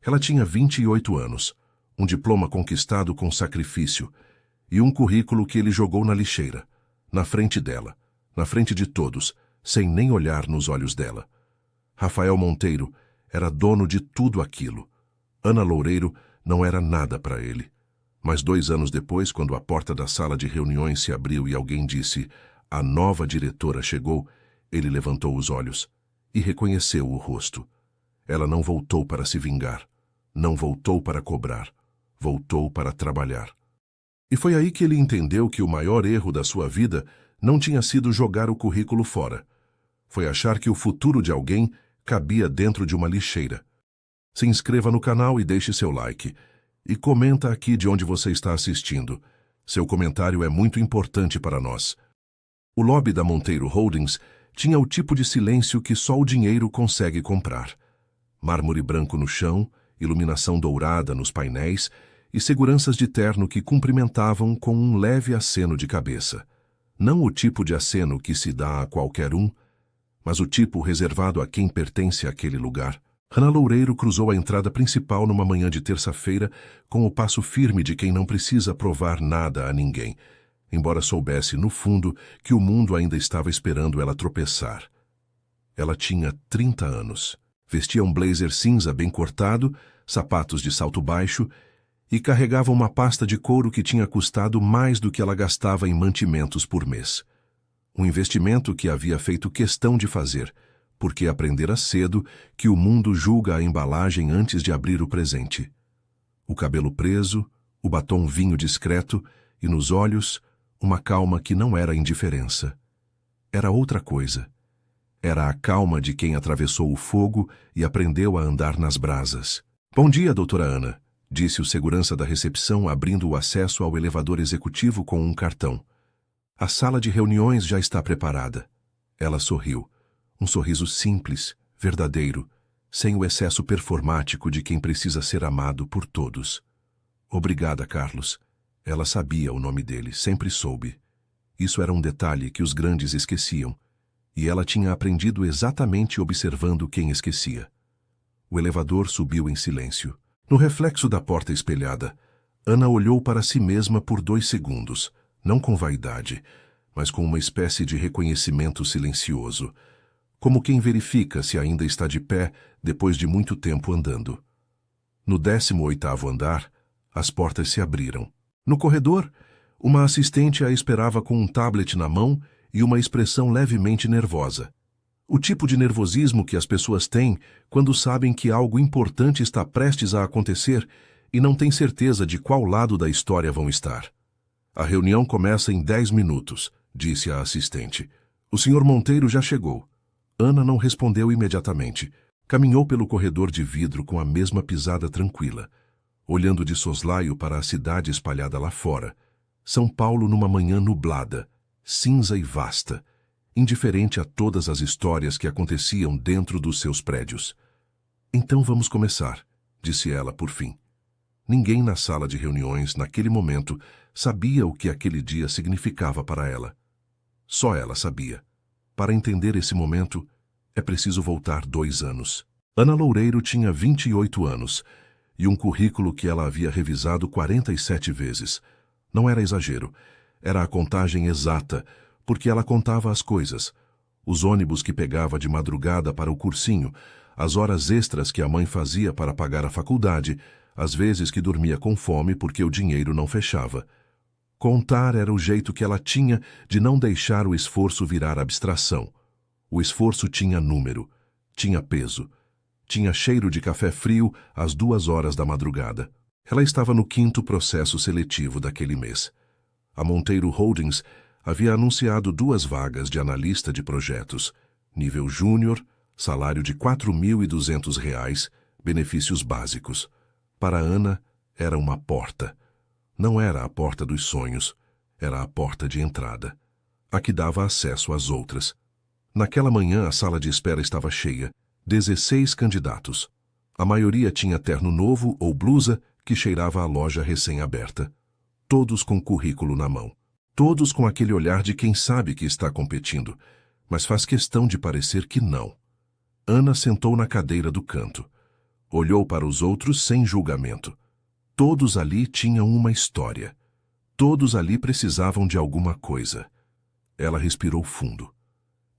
Ela tinha 28 anos, um diploma conquistado com sacrifício e um currículo que ele jogou na lixeira, na frente dela, na frente de todos, sem nem olhar nos olhos dela. Rafael Monteiro era dono de tudo aquilo. Ana Loureiro não era nada para ele. Mas 2 anos depois, quando a porta da sala de reuniões se abriu e alguém disse: "A nova diretora chegou", ele levantou os olhos e reconheceu o rosto. Ela não voltou para se vingar, não voltou para cobrar, voltou para trabalhar. E foi aí que ele entendeu que o maior erro da sua vida não tinha sido jogar o currículo fora. Foi achar que o futuro de alguém cabia dentro de uma lixeira. Se inscreva no canal e deixe seu like. E comenta aqui de onde você está assistindo. Seu comentário é muito importante para nós. O lobby da Monteiro Holdings tinha o tipo de silêncio que só o dinheiro consegue comprar. Mármore branco no chão, iluminação dourada nos painéis e seguranças de terno que cumprimentavam com um leve aceno de cabeça. Não o tipo de aceno que se dá a qualquer um, mas o tipo reservado a quem pertence àquele lugar. Ana Loureiro cruzou a entrada principal numa manhã de terça-feira com o passo firme de quem não precisa provar nada a ninguém, embora soubesse, no fundo, que o mundo ainda estava esperando ela tropeçar. Ela tinha 30 anos. Vestia um blazer cinza bem cortado, sapatos de salto baixo e carregava uma pasta de couro que tinha custado mais do que ela gastava em mantimentos por mês. Um investimento que havia feito questão de fazer, porque aprendera cedo que o mundo julga a embalagem antes de abrir o presente. O cabelo preso, o batom vinho discreto e nos olhos, uma calma que não era indiferença. Era outra coisa. Era a calma de quem atravessou o fogo e aprendeu a andar nas brasas. "Bom dia, doutora Ana", disse o segurança da recepção, abrindo o acesso ao elevador executivo com um cartão. "A sala de reuniões já está preparada." Ela sorriu. Um sorriso simples, verdadeiro, sem o excesso performático de quem precisa ser amado por todos. "Obrigada, Carlos." Ela sabia o nome dele, sempre soube. Isso era um detalhe que os grandes esqueciam, e ela tinha aprendido exatamente observando quem esquecia. O elevador subiu em silêncio. No reflexo da porta espelhada, Ana olhou para si mesma por 2 segundos, não com vaidade, mas com uma espécie de reconhecimento silencioso, como quem verifica se ainda está de pé depois de muito tempo andando. No 18º andar, as portas se abriram. No corredor, uma assistente a esperava com um tablet na mão e uma expressão levemente nervosa. O tipo de nervosismo que as pessoas têm quando sabem que algo importante está prestes a acontecer e não têm certeza de qual lado da história vão estar. "A reunião começa em 10 minutos", disse a assistente. "O senhor Monteiro já chegou." Ana não respondeu imediatamente. Caminhou pelo corredor de vidro com a mesma pisada tranquila, olhando de soslaio para a cidade espalhada lá fora. São Paulo numa manhã nublada, cinza e vasta, indiferente a todas as histórias que aconteciam dentro dos seus prédios. "Então vamos começar", disse ela por fim. Ninguém na sala de reuniões, naquele momento, sabia o que aquele dia significava para ela. Só ela sabia. Para entender esse momento, é preciso voltar 2 anos. Ana Loureiro tinha 28 anos e um currículo que ela havia revisado 47 vezes. Não era exagero, era a contagem exata, porque ela contava as coisas. Os ônibus que pegava de madrugada para o cursinho, as horas extras que a mãe fazia para pagar a faculdade, as vezes que dormia com fome porque o dinheiro não fechava. Contar era o jeito que ela tinha de não deixar o esforço virar abstração. O esforço tinha número, tinha peso, tinha cheiro de café frio às 2 horas da madrugada. Ela estava no 5º processo seletivo daquele mês. A Monteiro Holdings havia anunciado 2 vagas de analista de projetos, nível júnior, salário de R$ 4.200, benefícios básicos. Para Ana, era uma porta. Não era a porta dos sonhos, era a porta de entrada, a que dava acesso às outras. Naquela manhã, a sala de espera estava cheia, 16 candidatos. A maioria tinha terno novo ou blusa que cheirava a loja recém-aberta. Todos com currículo na mão. Todos com aquele olhar de quem sabe que está competindo, mas faz questão de parecer que não. Ana sentou na cadeira do canto. Olhou para os outros sem julgamento. Todos ali tinham uma história. Todos ali precisavam de alguma coisa. Ela respirou fundo.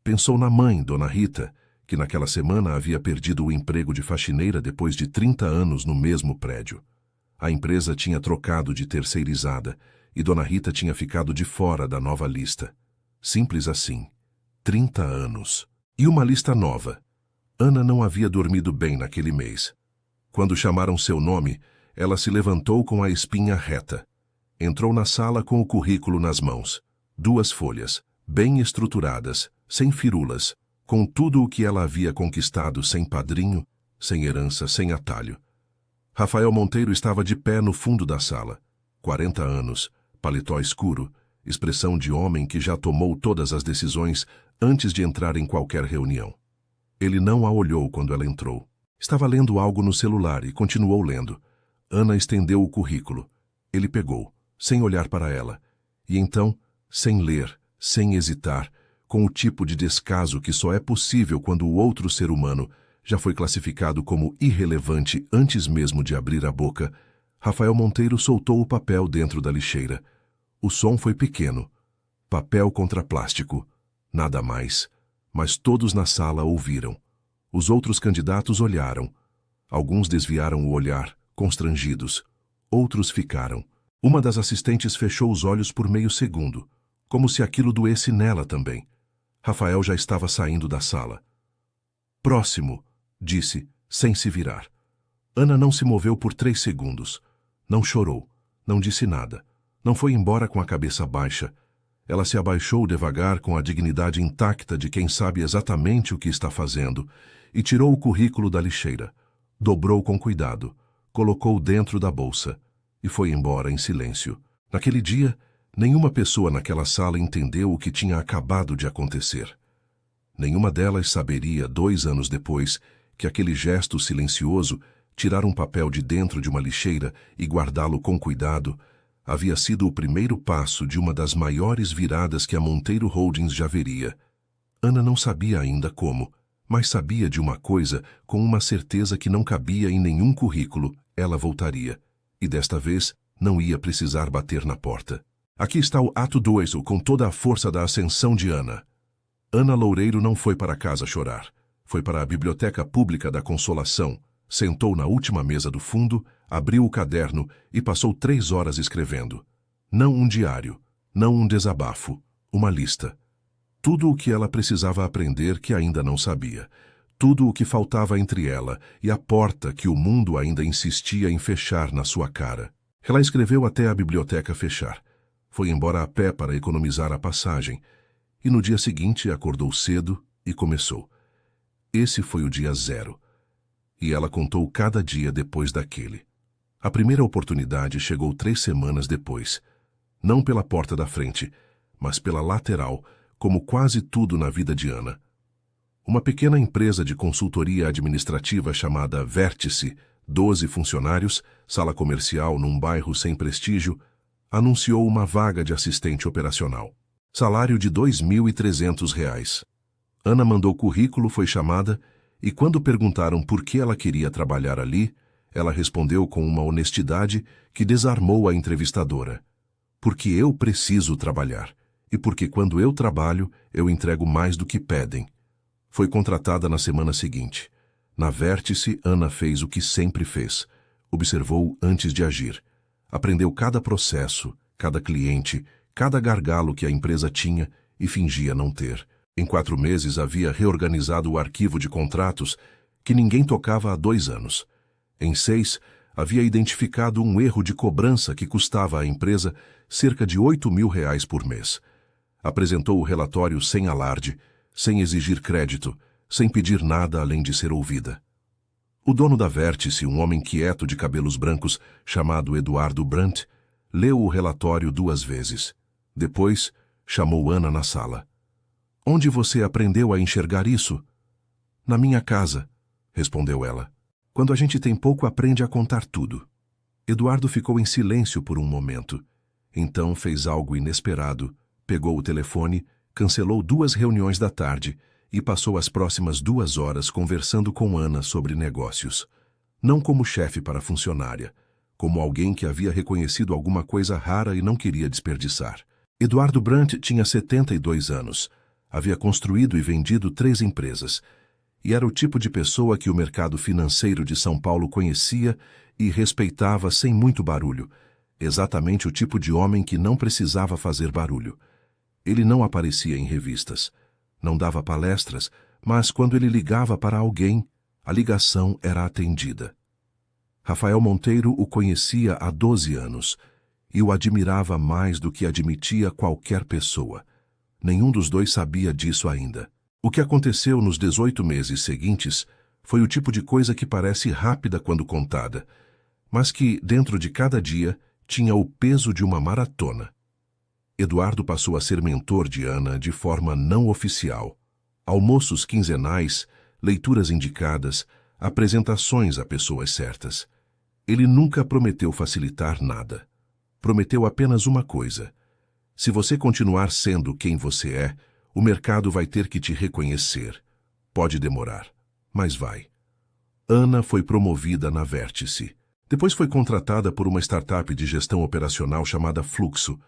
Pensou na mãe, Dona Rita, que naquela semana havia perdido o emprego de faxineira depois de 30 anos no mesmo prédio. A empresa tinha trocado de terceirizada e Dona Rita tinha ficado de fora da nova lista. Simples assim. 30 anos. E uma lista nova. Ana não havia dormido bem naquele mês. Quando chamaram seu nome, ela se levantou com a espinha reta. Entrou na sala com o currículo nas mãos. 2 folhas, bem estruturadas, sem firulas, com tudo o que ela havia conquistado sem padrinho, sem herança, sem atalho. Rafael Monteiro estava de pé no fundo da sala. 40 anos, paletó escuro, expressão de homem que já tomou todas as decisões antes de entrar em qualquer reunião. Ele não a olhou quando ela entrou. Estava lendo algo no celular e continuou lendo. Ana estendeu o currículo. Ele pegou, sem olhar para ela. E então, sem ler, sem hesitar, com o tipo de descaso que só é possível quando o outro ser humano já foi classificado como irrelevante antes mesmo de abrir a boca, Rafael Monteiro soltou o papel dentro da lixeira. O som foi pequeno. Papel contra plástico. Nada mais. Mas todos na sala ouviram. Os outros candidatos olharam. Alguns desviaram o olhar, constrangidos. Outros ficaram. Uma das assistentes fechou os olhos por meio segundo, como se aquilo doesse nela também. Rafael já estava saindo da sala. Próximo, disse, sem se virar. Ana não se moveu por 3 segundos. Não chorou, não disse nada. Não foi embora com a cabeça baixa. Ela se abaixou devagar com a dignidade intacta de quem sabe exatamente o que está fazendo e tirou o currículo da lixeira. Dobrou com cuidado, colocou dentro da bolsa e foi embora em silêncio. Naquele dia, nenhuma pessoa naquela sala entendeu o que tinha acabado de acontecer. Nenhuma delas saberia, 2 anos depois, que aquele gesto silencioso, tirar um papel de dentro de uma lixeira e guardá-lo com cuidado, havia sido o primeiro passo de uma das maiores viradas que a Monteiro Holdings já veria. Ana não sabia ainda como, mas sabia de uma coisa com uma certeza que não cabia em nenhum currículo: ela voltaria. E desta vez não ia precisar bater na porta. Aqui está o ato 2, com toda a força da ascensão de Ana. Ana Loureiro não foi para casa chorar. Foi para a Biblioteca Pública da Consolação, sentou na última mesa do fundo, abriu o caderno e passou 3 horas escrevendo. Não um diário, não um desabafo, uma lista. Tudo o que ela precisava aprender que ainda não sabia. Tudo o que faltava entre ela e a porta que o mundo ainda insistia em fechar na sua cara. Ela escreveu até a biblioteca fechar. Foi embora a pé para economizar a passagem. E no dia seguinte acordou cedo e começou. Esse foi o dia 0. E ela contou cada dia depois daquele. A primeira oportunidade chegou 3 semanas depois. Não pela porta da frente, mas pela lateral, como quase tudo na vida de Ana. Uma pequena empresa de consultoria administrativa chamada Vértice, 12 funcionários, sala comercial num bairro sem prestígio, anunciou uma vaga de assistente operacional. Salário de R$ 2.300. Ana mandou currículo, foi chamada, e quando perguntaram por que ela queria trabalhar ali, ela respondeu com uma honestidade que desarmou a entrevistadora. Porque eu preciso trabalhar, e porque quando eu trabalho, eu entrego mais do que pedem. Foi contratada na semana seguinte. Na Vértice, Ana fez o que sempre fez. Observou antes de agir. Aprendeu cada processo, cada cliente, cada gargalo que a empresa tinha e fingia não ter. Em 4 meses havia reorganizado o arquivo de contratos que ninguém tocava há 2 anos. Em 6, havia identificado um erro de cobrança que custava à empresa cerca de R$ 8.000 por mês. Apresentou o relatório sem alarde, sem exigir crédito, sem pedir nada além de ser ouvida. O dono da Vértice, um homem quieto de cabelos brancos, chamado Eduardo Brandt, leu o relatório 2 vezes. Depois, chamou Ana na sala. Onde você aprendeu a enxergar isso? Na minha casa, respondeu ela. Quando a gente tem pouco, aprende a contar tudo. Eduardo ficou em silêncio por um momento. Então fez algo inesperado, pegou o telefone, cancelou 2 reuniões da tarde e passou as próximas 2 horas conversando com Ana sobre negócios. não como chefe para a funcionária, como alguém que havia reconhecido alguma coisa rara e não queria desperdiçar. Eduardo Brandt tinha 72 anos, havia construído e vendido 3 empresas, e era o tipo de pessoa que o mercado financeiro de São Paulo conhecia e respeitava sem muito barulho, exatamente o tipo de homem que não precisava fazer barulho. Ele não aparecia em revistas, não dava palestras, mas quando ele ligava para alguém, a ligação era atendida. Rafael Monteiro o conhecia há 12 anos e o admirava mais do que admitia qualquer pessoa. Nenhum dos dois sabia disso ainda. O que aconteceu nos 18 meses seguintes foi o tipo de coisa que parece rápida quando contada, mas que, dentro de cada dia, tinha o peso de uma maratona. Eduardo passou a ser mentor de Ana de forma não oficial. Almoços quinzenais, leituras indicadas, apresentações a pessoas certas. Ele nunca prometeu facilitar nada. Prometeu apenas uma coisa: se você continuar sendo quem você é, o mercado vai ter que te reconhecer. Pode demorar, mas vai. Ana foi promovida na Vértice. Depois foi contratada por uma startup de gestão operacional chamada Fluxo.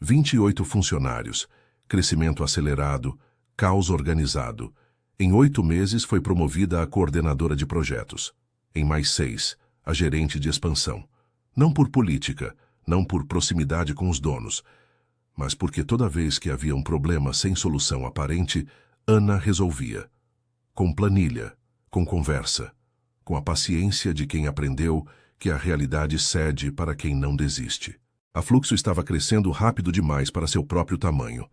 28 funcionários, crescimento acelerado, caos organizado. Em 8 meses foi promovida a coordenadora de projetos. Em mais 6, a gerente de expansão. Não por política, não por proximidade com os donos, mas porque toda vez que havia um problema sem solução aparente, Ana resolvia. Com planilha, com conversa, com a paciência de quem aprendeu que a realidade cede para quem não desiste. A Fluxo estava crescendo rápido demais para seu próprio tamanho.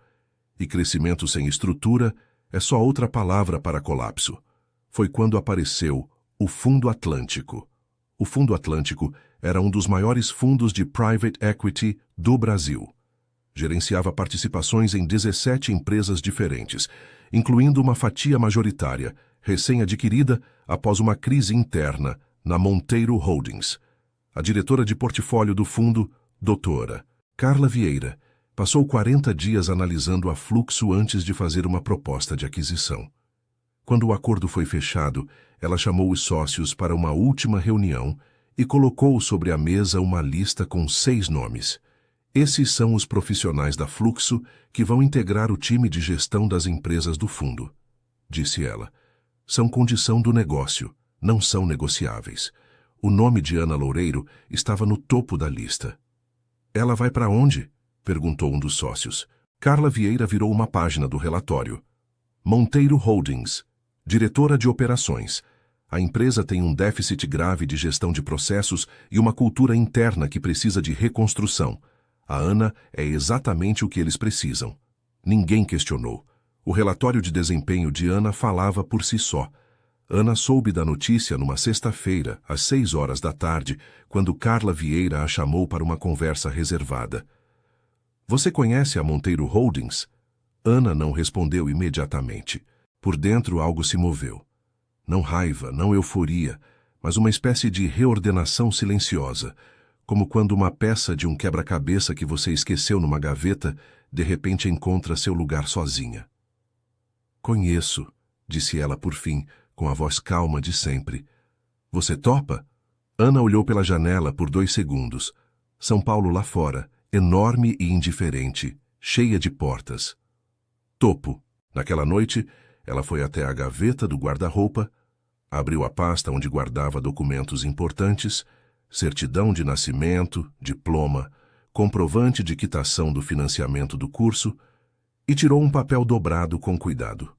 E crescimento sem estrutura é só outra palavra para colapso. Foi quando apareceu o Fundo Atlântico. O Fundo Atlântico era um dos maiores fundos de private equity do Brasil. Gerenciava participações em 17 empresas diferentes, incluindo uma fatia majoritária, recém-adquirida após uma crise interna, na Monteiro Holdings. A diretora de portfólio do fundo, doutora Carla Vieira, passou 40 dias analisando a Fluxo antes de fazer uma proposta de aquisição. Quando o acordo foi fechado, ela chamou os sócios para uma última reunião e colocou sobre a mesa uma lista com 6 nomes. Esses são os profissionais da Fluxo que vão integrar o time de gestão das empresas do fundo, disse ela. São condição do negócio, não são negociáveis. O nome de Ana Loureiro estava no topo da lista. Ela vai para onde? Perguntou um dos sócios. Carla Vieira virou uma página do relatório. Monteiro Holdings, diretora de operações. A empresa tem um déficit grave de gestão de processos e uma cultura interna que precisa de reconstrução. A Ana é exatamente o que eles precisam. Ninguém questionou. O relatório de desempenho de Ana falava por si só. Ana soube da notícia numa sexta-feira, às 6 horas da tarde, quando Carla Vieira a chamou para uma conversa reservada. Você conhece a Monteiro Holdings? Ana não respondeu imediatamente. Por dentro algo se moveu. Não raiva, não euforia, mas uma espécie de reordenação silenciosa, como quando uma peça de um quebra-cabeça que você esqueceu numa gaveta, de repente encontra seu lugar sozinha. Conheço, disse ela por fim, com a voz calma de sempre. Você topa? Ana olhou pela janela por 2 segundos. São Paulo lá fora, enorme e indiferente, cheia de portas. Topo. Naquela noite, ela foi até a gaveta do guarda-roupa, abriu a pasta onde guardava documentos importantes, certidão de nascimento, diploma, comprovante de quitação do financiamento do curso, e tirou um papel dobrado com cuidado.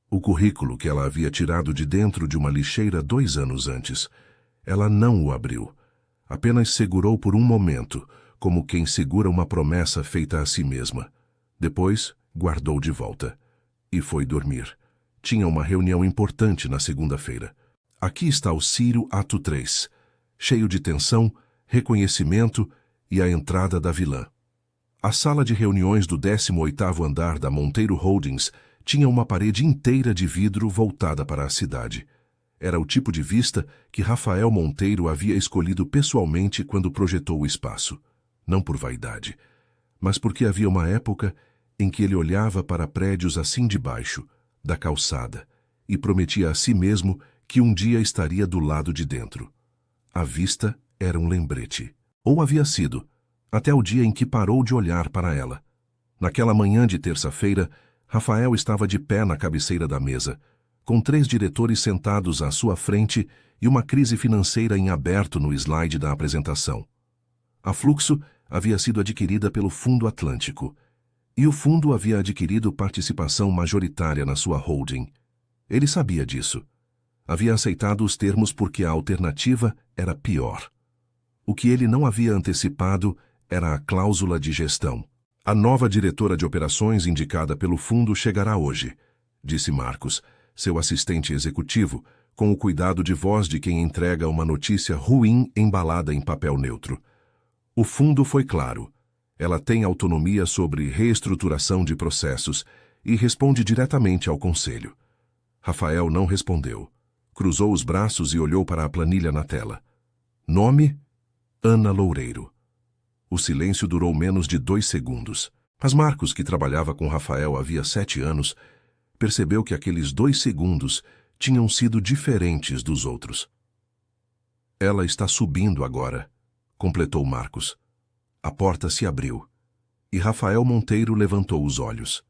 O currículo que ela havia tirado de dentro de uma lixeira 2 anos antes. Ela não o abriu. Apenas segurou por um momento, como quem segura uma promessa feita a si mesma. Depois, guardou de volta. E foi dormir. Tinha uma reunião importante na segunda-feira. Aqui está o Ciro Ato 3, cheio de tensão, reconhecimento e a entrada da vilã. A sala de reuniões do 18º andar da Monteiro Holdings tinha uma parede inteira de vidro voltada para a cidade. Era o tipo de vista que Rafael Monteiro havia escolhido pessoalmente quando projetou o espaço. Não por vaidade, mas porque havia uma época em que ele olhava para prédios assim de baixo, da calçada, e prometia a si mesmo que um dia estaria do lado de dentro. A vista era um lembrete. Ou havia sido, até o dia em que parou de olhar para ela. Naquela manhã de terça-feira, Rafael estava de pé na cabeceira da mesa, com 3 diretores sentados à sua frente e uma crise financeira em aberto no slide da apresentação. A Fluxo havia sido adquirida pelo Fundo Atlântico, e o fundo havia adquirido participação majoritária na sua holding. Ele sabia disso. Havia aceitado os termos porque a alternativa era pior. O que ele não havia antecipado era a cláusula de gestão. A nova diretora de operações indicada pelo fundo chegará hoje, disse Marcos, seu assistente executivo, com o cuidado de voz de quem entrega uma notícia ruim embalada em papel neutro. O fundo foi claro. Ela tem autonomia sobre reestruturação de processos e responde diretamente ao conselho. Rafael não respondeu. Cruzou os braços e olhou para a planilha na tela. Nome? Ana Loureiro. O silêncio durou menos de 2 segundos. Mas Marcos, que trabalhava com Rafael havia 7 anos, percebeu que aqueles 2 segundos tinham sido diferentes dos outros. Ela está subindo agora, completou Marcos. A porta se abriu, e Rafael Monteiro levantou os olhos.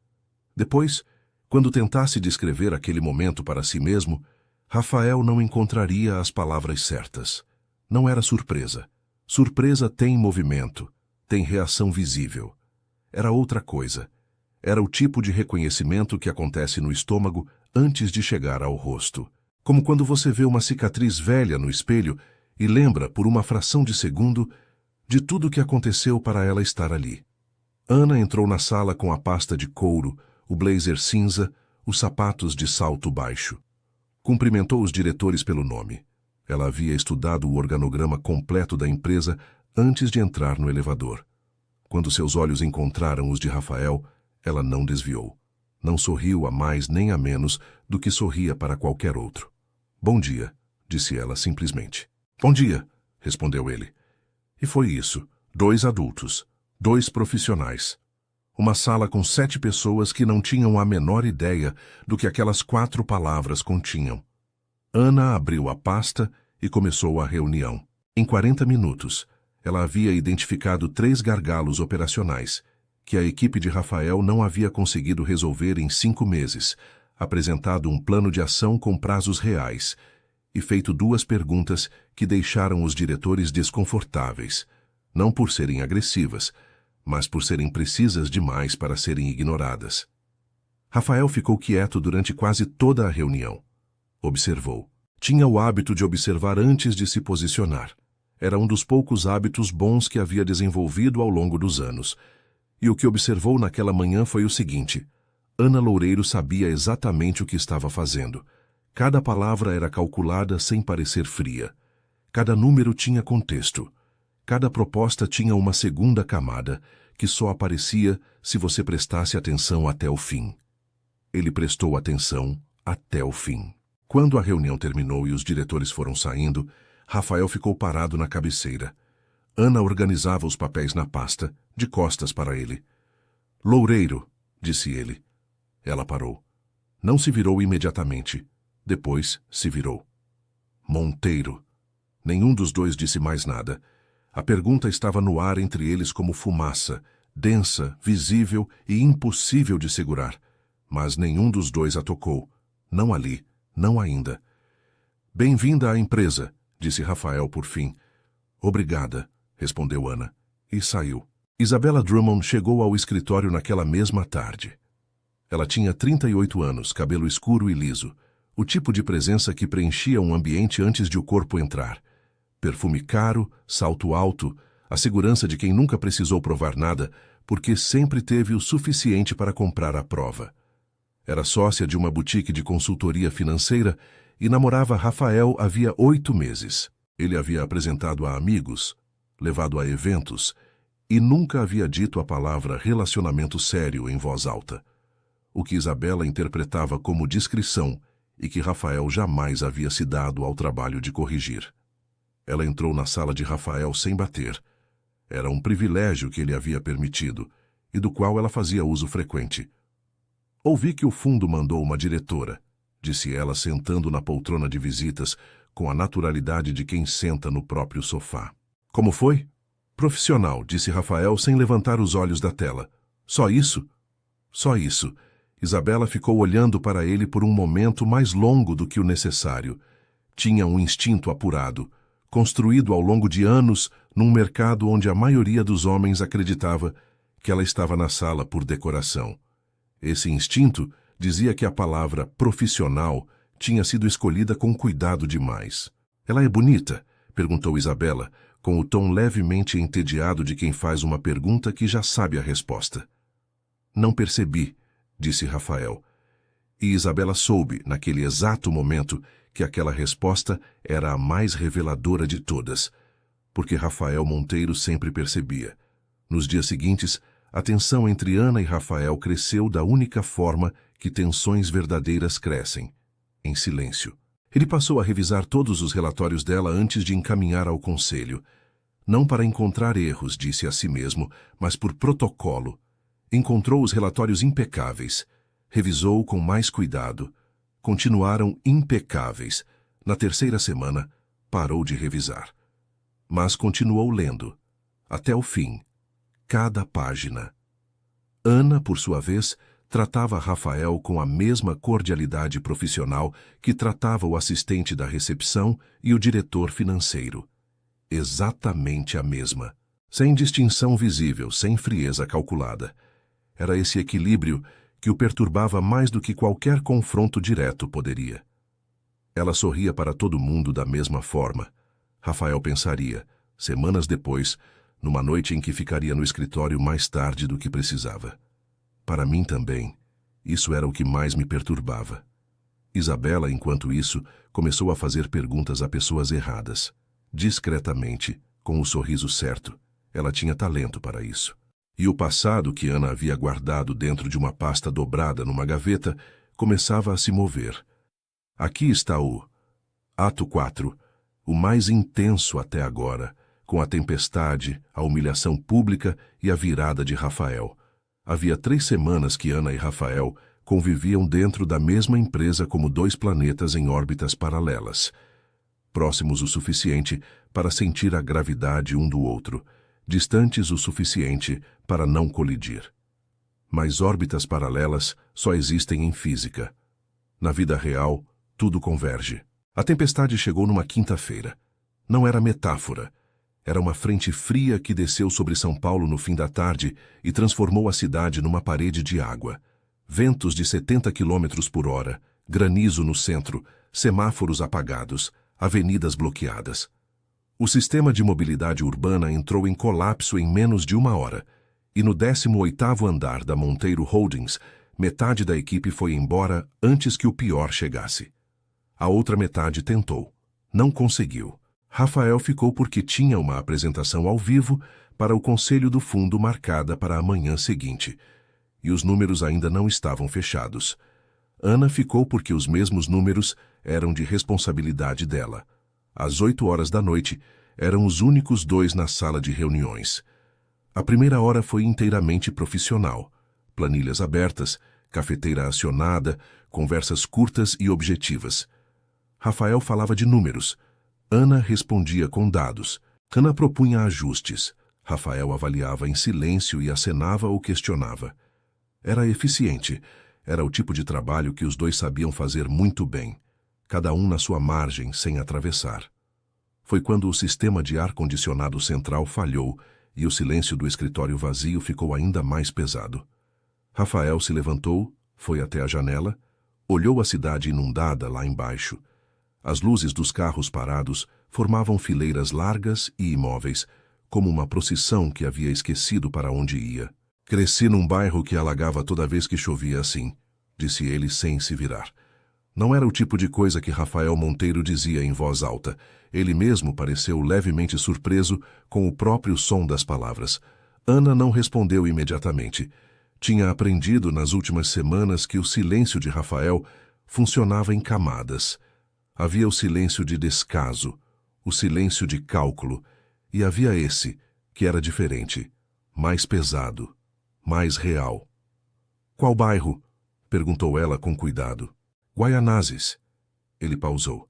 Depois, quando tentasse descrever aquele momento para si mesmo, Rafael não encontraria as palavras certas. Não era surpresa. Surpresa tem movimento, tem reação visível. Era outra coisa. Era o tipo de reconhecimento que acontece no estômago antes de chegar ao rosto. Como quando você vê uma cicatriz velha no espelho e lembra, por uma fração de segundo, de tudo o que aconteceu para ela estar ali. Ana entrou na sala com a pasta de couro, o blazer cinza, os sapatos de salto baixo. Cumprimentou os diretores pelo nome. Ela havia estudado o organograma completo da empresa antes de entrar no elevador. Quando seus olhos encontraram os de Rafael, ela não desviou. Não sorriu a mais nem a menos do que sorria para qualquer outro. Bom dia, disse ela simplesmente. Bom dia, respondeu ele. E foi isso. 2 adultos. 2 profissionais. Uma sala com 7 pessoas que não tinham a menor ideia do que aquelas 4 palavras continham. Ana abriu a pasta e começou a reunião. Em 40 minutos, ela havia identificado 3 gargalos operacionais, que a equipe de Rafael não havia conseguido resolver em 5 meses, apresentado um plano de ação com prazos reais, e feito 2 perguntas que deixaram os diretores desconfortáveis, não por serem agressivas, mas por serem precisas demais para serem ignoradas. Rafael ficou quieto durante quase toda a reunião. Observou. Tinha o hábito de observar antes de se posicionar. Era um dos poucos hábitos bons que havia desenvolvido ao longo dos anos. E o que observou naquela manhã foi o seguinte: Ana Loureiro sabia exatamente o que estava fazendo. Cada palavra era calculada sem parecer fria. Cada número tinha contexto. Cada proposta tinha uma segunda camada, que só aparecia se você prestasse atenção até o fim. Ele prestou atenção até o fim. Quando a reunião terminou e os diretores foram saindo, Rafael ficou parado na cabeceira. Ana organizava os papéis na pasta, de costas para ele. Loureiro, disse ele. Ela parou. Não se virou imediatamente. Depois se virou. Monteiro. Nenhum dos 2 disse mais nada. A pergunta estava no ar entre eles como fumaça, densa, visível e impossível de segurar. Mas nenhum dos 2 a tocou. Não ali, não ainda. Bem-vinda à empresa, disse Rafael por fim. Obrigada, respondeu Ana, e saiu. Isabella Drummond chegou ao escritório naquela mesma tarde. Ela tinha 38 anos, cabelo escuro e liso, o tipo de presença que preenchia um ambiente antes de o corpo entrar. Perfume caro, salto alto, a segurança de quem nunca precisou provar nada, porque sempre teve o suficiente para comprar a prova. Era sócia de uma boutique de consultoria financeira e namorava Rafael havia 8 meses. Ele havia apresentado a amigos, levado a eventos, e nunca havia dito a palavra relacionamento sério em voz alta. O que Isabella interpretava como discrição e que Rafael jamais havia se dado ao trabalho de corrigir. Ela entrou na sala de Rafael sem bater. Era um privilégio que ele havia permitido, e do qual ela fazia uso frequente. Ouvi que o fundo mandou uma diretora, disse ela sentando na poltrona de visitas, com a naturalidade de quem senta no próprio sofá. Como foi? Profissional, disse Rafael sem levantar os olhos da tela. Só isso? Só isso. Isabela ficou olhando para ele por um momento mais longo do que o necessário. Tinha um instinto apurado, construído ao longo de anos num mercado onde a maioria dos homens acreditava que ela estava na sala por decoração. Esse instinto dizia que a palavra profissional tinha sido escolhida com cuidado demais. Ela é bonita? Perguntou Isabela, com o tom levemente entediado de quem faz uma pergunta que já sabe a resposta. Não percebi, disse Rafael. E Isabela soube, naquele exato momento, que aquela resposta era a mais reveladora de todas, porque Rafael Monteiro sempre percebia. Nos dias seguintes, a tensão entre Ana e Rafael cresceu da única forma que tensões verdadeiras crescem, em silêncio. Ele passou a revisar todos os relatórios dela antes de encaminhar ao conselho. Não para encontrar erros, disse a si mesmo, mas por protocolo. Encontrou os relatórios impecáveis. Revisou com mais cuidado. Continuaram impecáveis. Na terceira semana, parou de revisar. Mas continuou lendo. Até o fim. Cada página. Ana, por sua vez, tratava Rafael com a mesma cordialidade profissional que tratava o assistente da recepção e o diretor financeiro. Exatamente a mesma. Sem distinção visível, sem frieza calculada. Era esse equilíbrio que o perturbava mais do que qualquer confronto direto poderia. Ela sorria para todo mundo da mesma forma. Rafael pensaria, semanas depois, numa noite em que ficaria no escritório mais tarde do que precisava. Para mim também, isso era o que mais me perturbava. Isabela, enquanto isso, começou a fazer perguntas a pessoas erradas. Discretamente, com o sorriso certo, ela tinha talento para isso. E o passado que Ana havia guardado dentro de uma pasta dobrada numa gaveta começava a se mover. Aqui está o Ato 4, o mais intenso até agora, com a tempestade, a humilhação pública e a virada de Rafael. Havia 3 semanas que Ana e Rafael conviviam dentro da mesma empresa como 2 planetas em órbitas paralelas, próximos o suficiente para sentir a gravidade um do outro, distantes o suficiente para não colidir. Mas órbitas paralelas só existem em física. Na vida real, tudo converge. A tempestade chegou numa quinta-feira. Não era metáfora. Era uma frente fria que desceu sobre São Paulo no fim da tarde e transformou a cidade numa parede de água. Ventos de 70 km por hora, granizo no centro, semáforos apagados, avenidas bloqueadas. O sistema de mobilidade urbana entrou em colapso em menos de 1 hora, e no 18º andar da Monteiro Holdings, metade da equipe foi embora antes que o pior chegasse. A outra metade tentou. Não conseguiu. Rafael ficou porque tinha uma apresentação ao vivo para o Conselho do Fundo marcada para a manhã seguinte, e os números ainda não estavam fechados. Ana ficou porque os mesmos números eram de responsabilidade dela. Às 8 horas da noite, eram os únicos 2 na sala de reuniões. A primeira hora foi inteiramente profissional. Planilhas abertas, cafeteira acionada, conversas curtas e objetivas. Rafael falava de números. Ana respondia com dados. Ana propunha ajustes. Rafael avaliava em silêncio e acenava ou questionava. Era eficiente. Era o tipo de trabalho que os 2 sabiam fazer muito bem. Cada um na sua margem, sem atravessar. Foi quando o sistema de ar-condicionado central falhou e o silêncio do escritório vazio ficou ainda mais pesado. Rafael se levantou, foi até a janela, olhou a cidade inundada lá embaixo. As luzes dos carros parados formavam fileiras largas e imóveis, como uma procissão que havia esquecido para onde ia. Cresci num bairro que alagava toda vez que chovia assim, disse ele sem se virar. Não era o tipo de coisa que Rafael Monteiro dizia em voz alta. Ele mesmo pareceu levemente surpreso com o próprio som das palavras. Ana não respondeu imediatamente. Tinha aprendido nas últimas semanas que o silêncio de Rafael funcionava em camadas. Havia o silêncio de descaso, o silêncio de cálculo, e havia esse, que era diferente, mais pesado, mais real. Qual bairro? Perguntou ela com cuidado. Guaianazes. Ele pausou.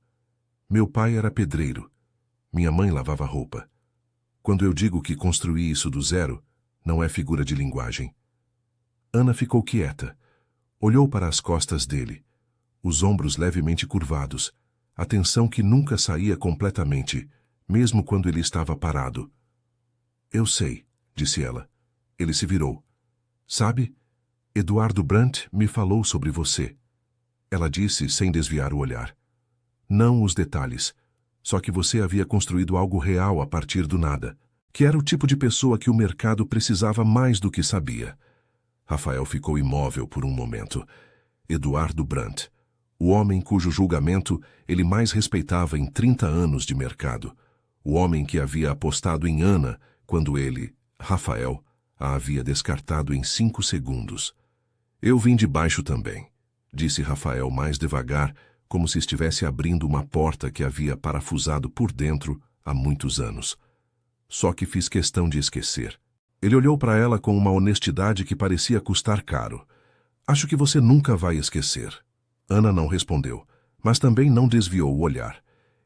Meu pai era pedreiro. Minha mãe lavava roupa. Quando eu digo que construí isso do zero, não é figura de linguagem. Ana ficou quieta. Olhou para as costas dele, os ombros levemente curvados, a tensão que nunca saía completamente, mesmo quando ele estava parado. Eu sei, disse ela. Ele se virou. Sabe, Eduardo Brandt me falou sobre você. Ela disse sem desviar o olhar. Não os detalhes, só que você havia construído algo real a partir do nada, que era o tipo de pessoa que o mercado precisava mais do que sabia. Rafael ficou imóvel por um momento. Eduardo Brandt, o homem cujo julgamento ele mais respeitava em 30 anos de mercado, o homem que havia apostado em Ana quando ele, Rafael, a havia descartado em 5 segundos. Eu vim de baixo também, disse Rafael mais devagar, como se estivesse abrindo uma porta que havia parafusado por dentro há muitos anos. Só que fiz questão de esquecer. Ele olhou para ela com uma honestidade que parecia custar caro. Acho que você nunca vai esquecer. Ana não respondeu, mas também não desviou o olhar.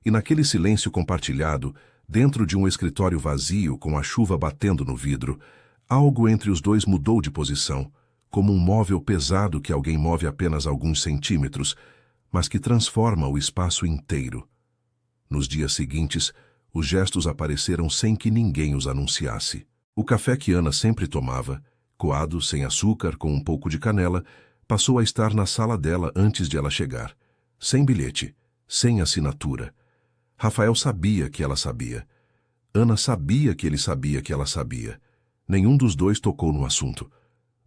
E naquele silêncio compartilhado, dentro de um escritório vazio com a chuva batendo no vidro, algo entre os dois mudou de posição, como um móvel pesado que alguém move apenas alguns centímetros, mas que transforma o espaço inteiro. Nos dias seguintes, os gestos apareceram sem que ninguém os anunciasse. O café que Ana sempre tomava, coado, sem açúcar, com um pouco de canela, passou a estar na sala dela antes de ela chegar. Sem bilhete, sem assinatura. Rafael sabia que ela sabia. Ana sabia que ele sabia que ela sabia. Nenhum dos dois tocou no assunto.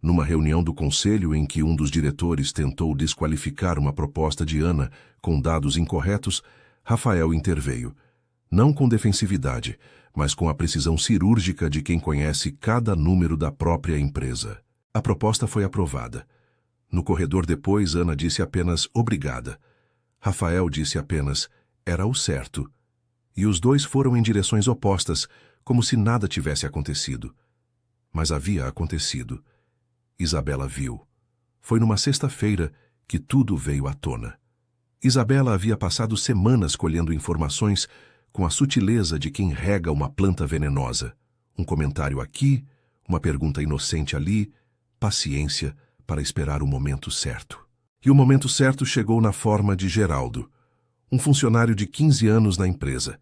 Numa reunião do conselho em que um dos diretores tentou desqualificar uma proposta de Ana com dados incorretos, Rafael interveio. Não com defensividade, mas com a precisão cirúrgica de quem conhece cada número da própria empresa. A proposta foi aprovada. No corredor depois, Ana disse apenas obrigada. Rafael disse apenas era o certo. E os dois foram em direções opostas, como se nada tivesse acontecido. Mas havia acontecido. Isabela viu. Foi numa sexta-feira que tudo veio à tona. Isabela havia passado semanas colhendo informações com a sutileza de quem rega uma planta venenosa. Um comentário aqui, uma pergunta inocente ali, paciência para esperar o momento certo. E o momento certo chegou na forma de Geraldo, um funcionário de 15 anos na empresa,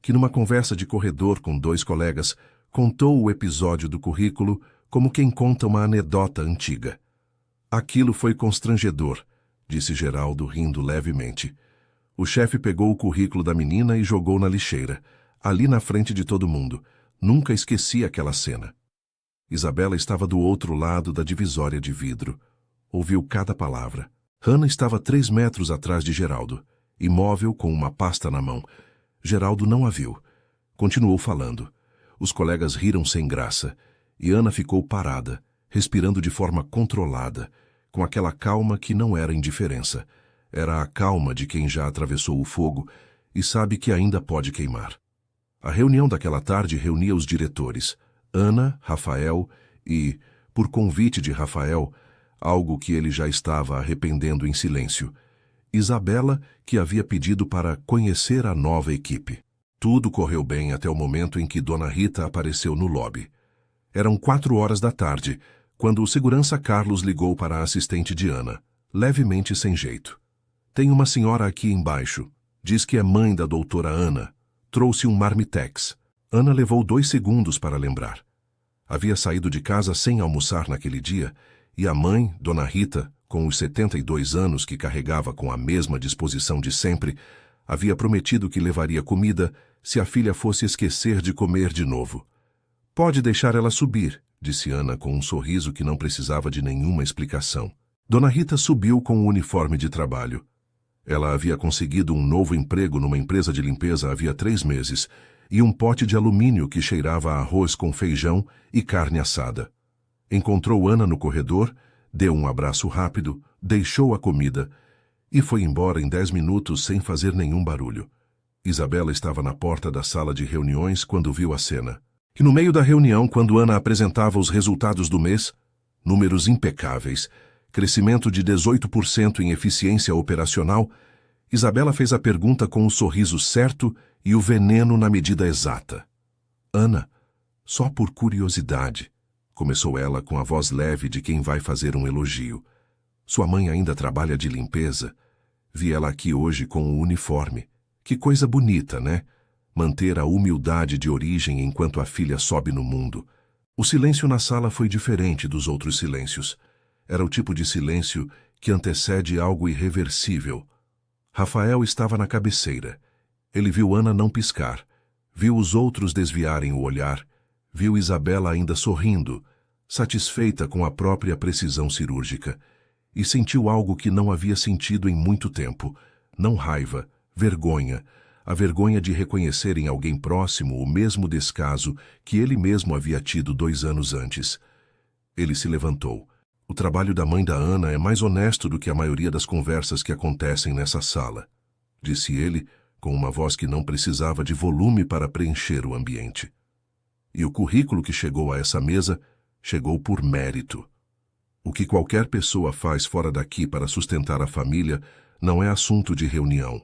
que numa conversa de corredor com 2 colegas, contou o episódio do currículo como quem conta uma anedota antiga. Aquilo foi constrangedor, disse Geraldo rindo levemente. O chefe pegou o currículo da menina e jogou na lixeira, ali na frente de todo mundo. Nunca esqueci aquela cena. Isabela estava do outro lado da divisória de vidro. Ouviu cada palavra. Hannah estava 3 metros atrás de Geraldo, imóvel com uma pasta na mão. Geraldo não a viu. Continuou falando. Os colegas riram sem graça, e Ana ficou parada, respirando de forma controlada, com aquela calma que não era indiferença. Era a calma de quem já atravessou o fogo e sabe que ainda pode queimar. A reunião daquela tarde reunia os diretores, Ana, Rafael e, por convite de Rafael, algo que ele já estava arrependendo em silêncio, Isabela, que havia pedido para conhecer a nova equipe. Tudo correu bem até o momento em que Dona Rita apareceu no lobby. Eram 4 da tarde, quando o segurança Carlos ligou para a assistente de Ana, levemente sem jeito. Tem uma senhora aqui embaixo. Diz que é mãe da doutora Ana. Trouxe um marmitex. Ana levou 2 segundos para lembrar. Havia saído de casa sem almoçar naquele dia, e a mãe, Dona Rita, com os 72 anos que carregava com a mesma disposição de sempre, havia prometido que levaria comida se a filha fosse esquecer de comer de novo. Pode deixar ela subir, disse Ana com um sorriso que não precisava de nenhuma explicação. Dona Rita subiu com o uniforme de trabalho. Ela havia conseguido um novo emprego numa empresa de limpeza havia 3 meses e um pote de alumínio que cheirava a arroz com feijão e carne assada. Encontrou Ana no corredor, deu um abraço rápido, deixou a comida e foi embora em 10 minutos sem fazer nenhum barulho. Isabela estava na porta da sala de reuniões quando viu a cena. E no meio da reunião, quando Ana apresentava os resultados do mês, números impecáveis, crescimento de 18% em eficiência operacional, Isabela fez a pergunta com o sorriso certo e o veneno na medida exata. Ana, só por curiosidade, começou ela com a voz leve de quem vai fazer um elogio. Sua mãe ainda trabalha de limpeza? Vi ela aqui hoje com o uniforme. Que coisa bonita, né? Manter a humildade de origem enquanto a filha sobe no mundo. O silêncio na sala foi diferente dos outros silêncios. Era o tipo de silêncio que antecede algo irreversível. Rafael estava na cabeceira. Ele viu Ana não piscar, viu os outros desviarem o olhar, viu Isabela ainda sorrindo, satisfeita com a própria precisão cirúrgica, e sentiu algo que não havia sentido em muito tempo, não raiva, vergonha, a vergonha de reconhecer em alguém próximo o mesmo descaso que ele mesmo havia tido 2 anos antes. Ele se levantou. O trabalho da mãe da Ana é mais honesto do que a maioria das conversas que acontecem nessa sala, disse ele, com uma voz que não precisava de volume para preencher o ambiente. E o currículo que chegou a essa mesa chegou por mérito. O que qualquer pessoa faz fora daqui para sustentar a família não é assunto de reunião.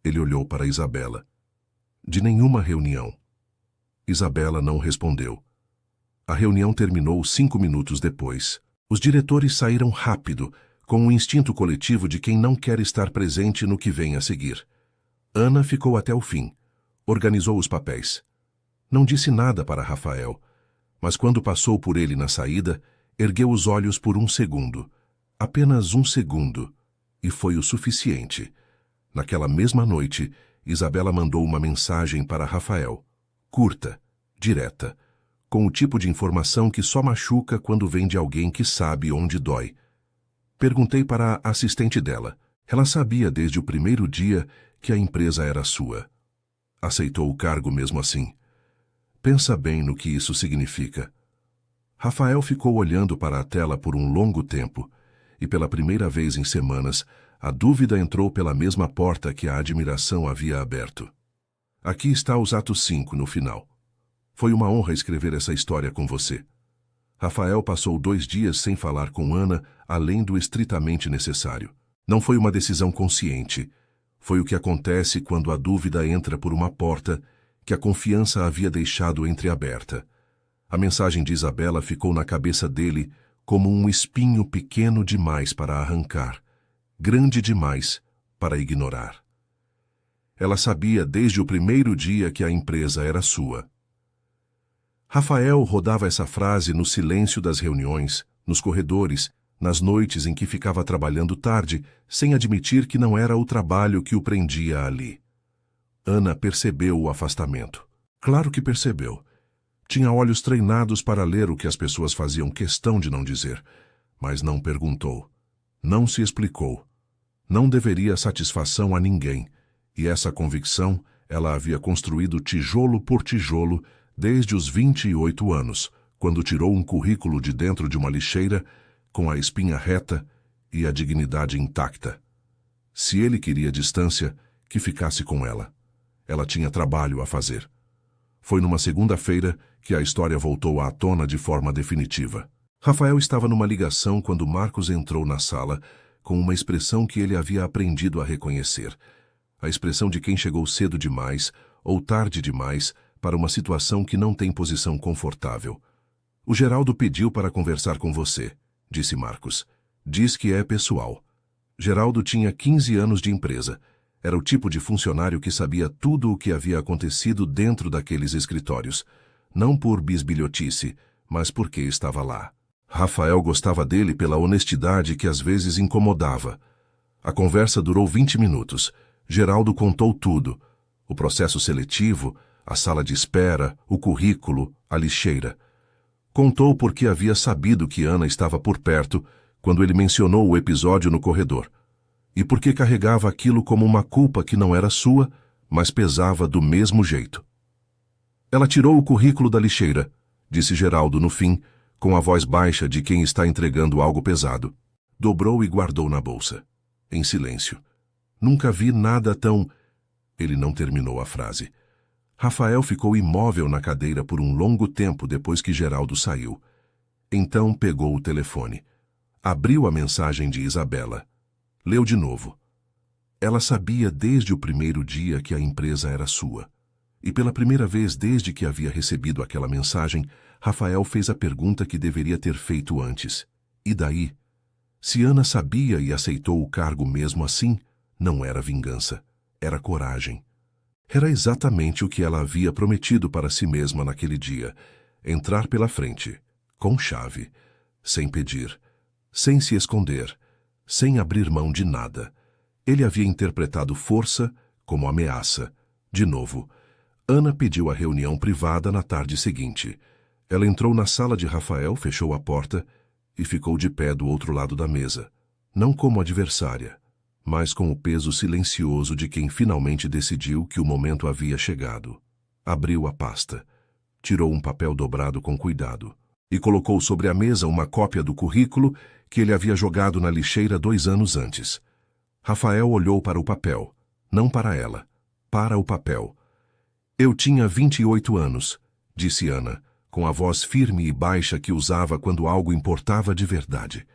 Ele olhou para Isabela. De nenhuma reunião. Isabela não respondeu. A reunião terminou 5 minutos depois. Os diretores saíram rápido, com o instinto coletivo de quem não quer estar presente no que vem a seguir. Ana ficou até o fim. Organizou os papéis. Não disse nada para Rafael, mas quando passou por ele na saída, ergueu os olhos por 1 segundo. Apenas 1 segundo. E foi o suficiente. Naquela mesma noite, Isabela mandou uma mensagem para Rafael. Curta, direta, com o tipo de informação que só machuca quando vem de alguém que sabe onde dói. Perguntei para a assistente dela. Ela sabia desde o primeiro dia que a empresa era sua. Aceitou o cargo mesmo assim. Pensa bem no que isso significa. Rafael ficou olhando para a tela por um longo tempo, e pela primeira vez em semanas, a dúvida entrou pela mesma porta que a admiração havia aberto. Aqui está os atos 5 no final. Foi uma honra escrever essa história com você. Rafael passou 2 dias sem falar com Ana, além do estritamente necessário. Não foi uma decisão consciente. Foi o que acontece quando a dúvida entra por uma porta que a confiança havia deixado entreaberta. A mensagem de Isabela ficou na cabeça dele como um espinho pequeno demais para arrancar, grande demais para ignorar. Ela sabia desde o primeiro dia que a empresa era sua. Rafael rodava essa frase no silêncio das reuniões, nos corredores, nas noites em que ficava trabalhando tarde, sem admitir que não era o trabalho que o prendia ali. Ana percebeu o afastamento. Claro que percebeu. Tinha olhos treinados para ler o que as pessoas faziam questão de não dizer, mas não perguntou. Não se explicou. Não deveria satisfação a ninguém, e essa convicção ela havia construído tijolo por tijolo desde os 28 anos, quando tirou um currículo de dentro de uma lixeira com a espinha reta e a dignidade intacta. Se ele queria distância, que ficasse com ela. Ela tinha trabalho a fazer. Foi numa segunda-feira que a história voltou à tona de forma definitiva. Rafael estava numa ligação quando Marcos entrou na sala com uma expressão que ele havia aprendido a reconhecer. A expressão de quem chegou cedo demais ou tarde demais para uma situação que não tem posição confortável. O Geraldo pediu para conversar com você, disse Marcos. Diz que é pessoal. Geraldo tinha 15 anos de empresa. Era o tipo de funcionário que sabia tudo o que havia acontecido dentro daqueles escritórios. Não por bisbilhotice, mas porque estava lá. Rafael gostava dele pela honestidade que às vezes incomodava. A conversa durou 20 minutos. Geraldo contou tudo. O processo seletivo, a sala de espera, o currículo, a lixeira. Contou porque havia sabido que Ana estava por perto quando ele mencionou o episódio no corredor. E porque carregava aquilo como uma culpa que não era sua, mas pesava do mesmo jeito. Ela tirou o currículo da lixeira, disse Geraldo no fim, com a voz baixa de quem está entregando algo pesado. Dobrou e guardou na bolsa. Em silêncio. Nunca vi nada tão... Ele não terminou a frase. Rafael ficou imóvel na cadeira por um longo tempo depois que Geraldo saiu. Então pegou o telefone. Abriu a mensagem de Isabela. Leu de novo. Ela sabia desde o primeiro dia que a empresa era sua. E pela primeira vez desde que havia recebido aquela mensagem, Rafael fez a pergunta que deveria ter feito antes. E daí? Se Ana sabia e aceitou o cargo mesmo assim, não era vingança, era coragem. Era exatamente o que ela havia prometido para si mesma naquele dia: entrar pela frente, com chave, sem pedir, sem se esconder, sem abrir mão de nada. Ele havia interpretado força como ameaça. De novo, Ana pediu a reunião privada na tarde seguinte. Ela entrou na sala de Rafael, fechou a porta e ficou de pé do outro lado da mesa, não como adversária, mas com o peso silencioso de quem finalmente decidiu que o momento havia chegado. Abriu a pasta, tirou um papel dobrado com cuidado e colocou sobre a mesa uma cópia do currículo que ele havia jogado na lixeira 2 anos antes. Rafael olhou para o papel, não para ela, para o papel. Eu tinha 28 anos, disse Ana, com a voz firme e baixa que usava quando algo importava de verdade.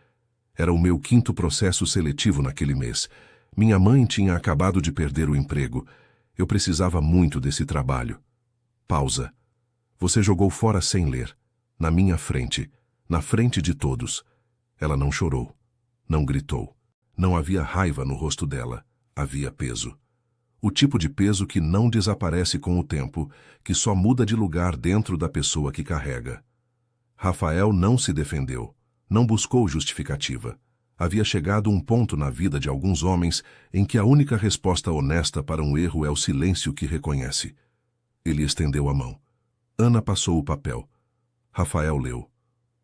Era o meu 5º processo seletivo naquele mês. Minha mãe tinha acabado de perder o emprego. Eu precisava muito desse trabalho. Pausa. Você jogou fora sem ler. Na minha frente. Na frente de todos. Ela não chorou. Não gritou. Não havia raiva no rosto dela. Havia peso. O tipo de peso que não desaparece com o tempo, que só muda de lugar dentro da pessoa que carrega. Rafael não se defendeu. Não buscou justificativa. Havia chegado um ponto na vida de alguns homens em que a única resposta honesta para um erro é o silêncio que reconhece. Ele estendeu a mão. Ana passou o papel. Rafael leu.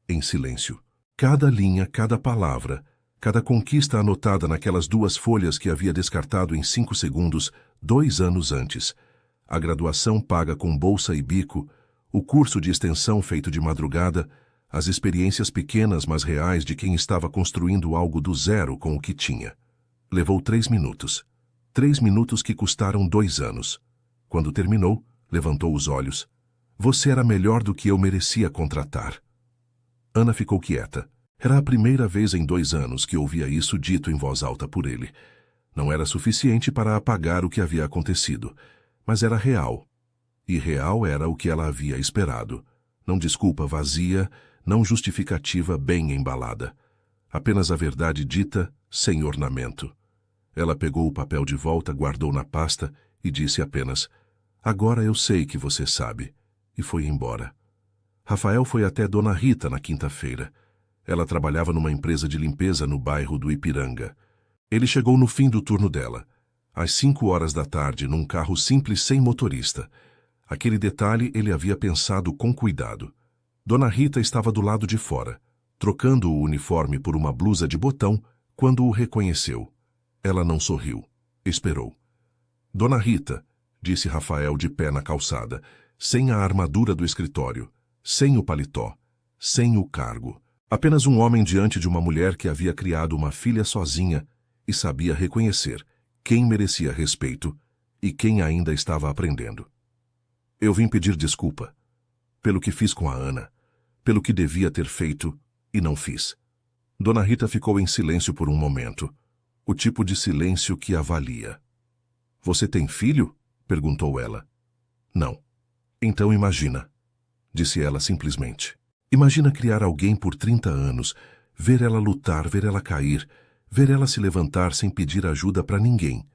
Em silêncio. Cada linha, cada palavra, cada conquista anotada naquelas 2 folhas que havia descartado em 5 segundos, 2 anos antes. A graduação paga com bolsa e bico, o curso de extensão feito de madrugada, as experiências pequenas mas reais de quem estava construindo algo do zero com o que tinha. Levou 3 minutos. 3 minutos que custaram 2 anos. Quando terminou, levantou os olhos. Você era melhor do que eu merecia contratar. Ana ficou quieta. Era a primeira vez em 2 anos que ouvia isso dito em voz alta por ele. Não era suficiente para apagar o que havia acontecido, mas era real. E real era o que ela havia esperado. Não desculpa vazia, não justificativa bem embalada. Apenas a verdade dita, sem ornamento. Ela pegou o papel de volta, guardou na pasta e disse apenas: agora eu sei que você sabe. E foi embora. Rafael foi até Dona Rita na quinta-feira. Ela trabalhava numa empresa de limpeza no bairro do Ipiranga. Ele chegou no fim do turno dela, às 5 horas da tarde, num carro simples sem motorista. Aquele detalhe ele havia pensado com cuidado. Dona Rita estava do lado de fora, trocando o uniforme por uma blusa de botão, quando o reconheceu. Ela não sorriu. Esperou. Dona Rita, disse Rafael de pé na calçada, sem a armadura do escritório, sem o paletó, sem o cargo. Apenas um homem diante de uma mulher que havia criado uma filha sozinha e sabia reconhecer quem merecia respeito e quem ainda estava aprendendo. Eu vim pedir desculpa pelo que fiz com a Ana, pelo que devia ter feito e não fiz. Dona Rita ficou em silêncio por um momento, o tipo de silêncio que avalia. Você tem filho? Perguntou ela. Não. Então imagina, disse ela simplesmente. Imagina criar alguém por 30 anos, ver ela lutar, ver ela cair, ver ela se levantar sem pedir ajuda para ninguém.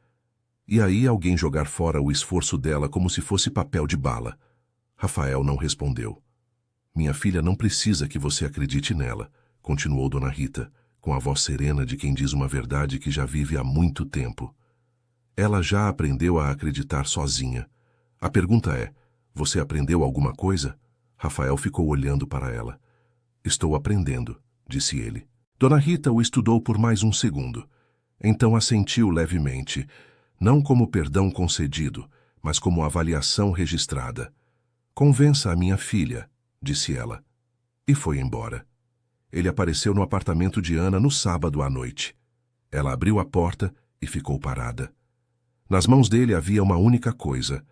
E aí alguém jogar fora o esforço dela como se fosse papel de bala. Rafael não respondeu. Minha filha não precisa que você acredite nela, continuou Dona Rita, com a voz serena de quem diz uma verdade que já vive há muito tempo. Ela já aprendeu a acreditar sozinha. A pergunta é, você aprendeu alguma coisa? Rafael ficou olhando para ela. Estou aprendendo, disse ele. Dona Rita o estudou por mais um segundo. Então assentiu levemente, não como perdão concedido, mas como avaliação registrada. Convença a minha filha, disse ela. E foi embora. Ele apareceu no apartamento de Ana no sábado à noite. Ela abriu a porta e ficou parada. Nas mãos dele havia uma única coisa,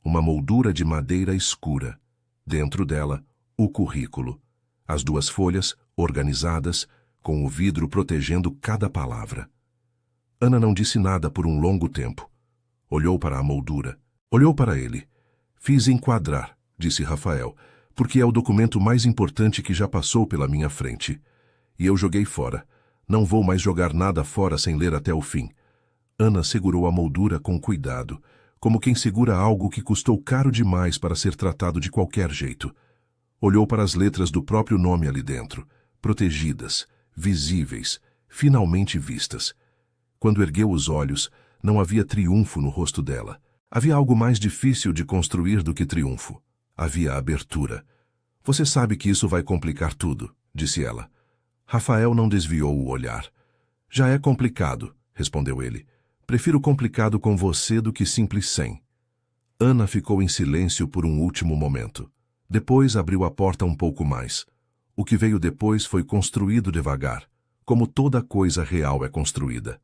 uma moldura de madeira escura. Dentro dela, o currículo. As 2 folhas, organizadas, com o vidro protegendo cada palavra. Ana não disse nada por um longo tempo. Olhou para a moldura. Olhou para ele. Fiz enquadrar, disse Rafael, porque é o documento mais importante que já passou pela minha frente. E eu joguei fora. Não vou mais jogar nada fora sem ler até o fim. Ana segurou a moldura com cuidado, como quem segura algo que custou caro demais para ser tratado de qualquer jeito. Olhou para as letras do próprio nome ali dentro, protegidas, visíveis, finalmente vistas. Quando ergueu os olhos, não havia triunfo no rosto dela. Havia algo mais difícil de construir do que triunfo. Havia abertura. Você sabe que isso vai complicar tudo, disse ela. Rafael não desviou o olhar. Já é complicado, respondeu ele. Prefiro complicado com você do que simples sem. Ana ficou em silêncio por um último momento. Depois abriu a porta um pouco mais. O que veio depois foi construído devagar, como toda coisa real é construída.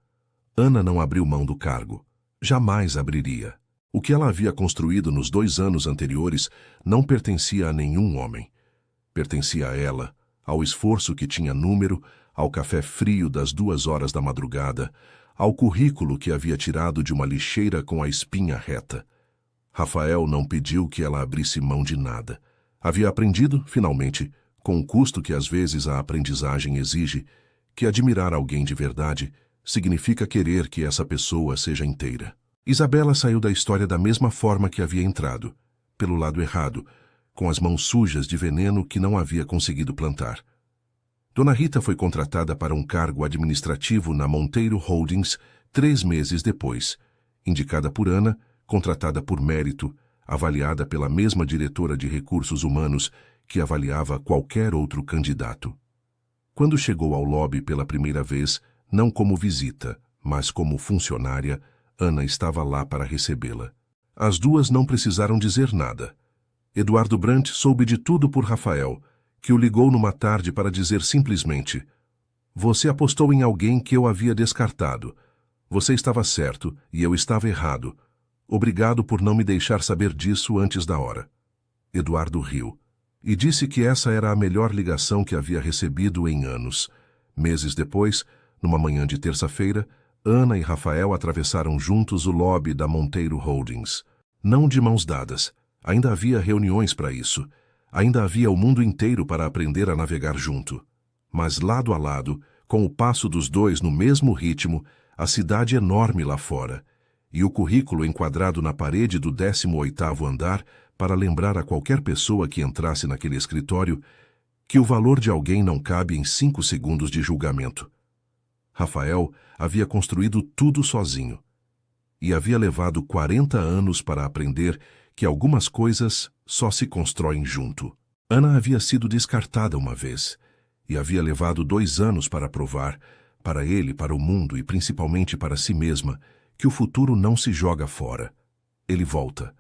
Ana não abriu mão do cargo. Jamais abriria. O que ela havia construído nos 2 anos anteriores não pertencia a nenhum homem. Pertencia a ela, ao esforço que tinha número, ao café frio das 2 horas da madrugada, ao currículo que havia tirado de uma lixeira com a espinha reta. Rafael não pediu que ela abrisse mão de nada. Havia aprendido, finalmente, com o custo que às vezes a aprendizagem exige, que admirar alguém de verdade significa querer que essa pessoa seja inteira. Isabela saiu da história da mesma forma que havia entrado, pelo lado errado, com as mãos sujas de veneno que não havia conseguido plantar. Dona Rita foi contratada para um cargo administrativo na Monteiro Holdings 3 meses depois, indicada por Ana, contratada por mérito, avaliada pela mesma diretora de recursos humanos que avaliava qualquer outro candidato. Quando chegou ao lobby pela primeira vez, não como visita, mas como funcionária, Ana estava lá para recebê-la. As duas não precisaram dizer nada. Eduardo Brandt soube de tudo por Rafael, que o ligou numa tarde para dizer simplesmente: "Você apostou em alguém que eu havia descartado. Você estava certo e eu estava errado. Obrigado por não me deixar saber disso antes da hora." Eduardo riu e disse que essa era a melhor ligação que havia recebido em anos. Meses depois, numa manhã de terça-feira, Ana e Rafael atravessaram juntos o lobby da Monteiro Holdings. Não de mãos dadas. Ainda havia reuniões para isso. Ainda havia o mundo inteiro para aprender a navegar junto. Mas lado a lado, com o passo dos dois no mesmo ritmo, a cidade enorme lá fora, e o currículo enquadrado na parede do 18º andar para lembrar a qualquer pessoa que entrasse naquele escritório que o valor de alguém não cabe em 5 segundos de julgamento. Rafael havia construído tudo sozinho. E havia levado 40 anos para aprender que algumas coisas só se constroem junto. Ana havia sido descartada uma vez, e havia levado 2 anos para provar, para ele, para o mundo e principalmente para si mesma, que o futuro não se joga fora. Ele volta.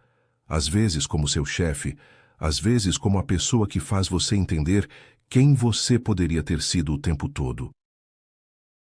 Às vezes como seu chefe, às vezes como a pessoa que faz você entender quem você poderia ter sido o tempo todo.